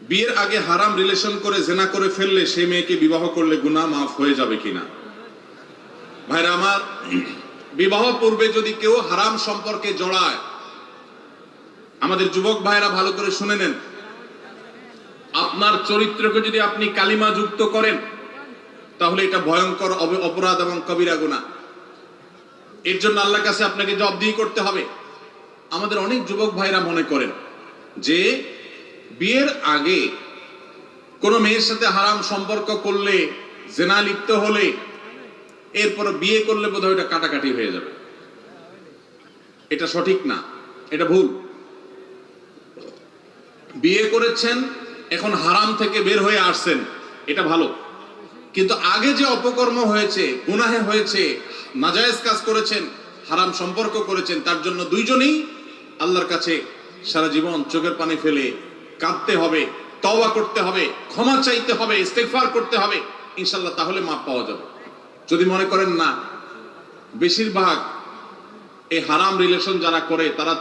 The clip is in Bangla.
বিয়ের আগে হারাম রিলেশন করে জেনা করে ফেললে সেই মেয়েকে বিবাহ করলে গুনাহ মাফ হয়ে যাবে কিনা? ভাইরা আমার, বিবাহ পূর্বে যদি কেউ হারাম সম্পর্কে জড়ায়, আমাদের যুবক ভাইরা ভালো করে শুনে নেন, আপনার চরিত্রকে যদি আপনি কালিমা যুক্ত করেন তাহলে এটা ভয়ঙ্কর অপরাধ এবং কবিরা গুনাহ। এর জন্য আল্লাহর কাছে আপনাকে জবাবদিহি করতে হবে। আমাদের অনেক যুবক ভাইরা মনে করেন যে বিয়ের আগে কোন মেয়ের সাথে হারাম সম্পর্ক করলে, জেনা লিপ্ত হলে, এরপর বিয়ে করলে বোধহয় এটা কাটাকাটি হয়ে যাবে। এটা সঠিক না, এটা ভুল। বিয়ে করেছেন, এখন হারাম থেকে বের হয়ে আসছেন, এটা ভালো। কিন্তু আগে যে অপকর্ম হয়েছে, গুনাহে হয়েছে, নাজায়েজ কাজ করেছেন, হারাম সম্পর্ক করেছেন, তার জন্য দুইজনেই আল্লাহর কাছে সারা জীবন চোখের পানি ফেলে কাঁদতে হবে, তওবা করতে হবে, ক্ষমা চাইতে হবে, ইস্তেগফার করতে হবে, ইনশাআল্লাহ তাহলে মাপ পাওয়া যাবে। যদি মনে করেন না, বেশিরভাগ এই হারাম রিলেশন যারা করে তারা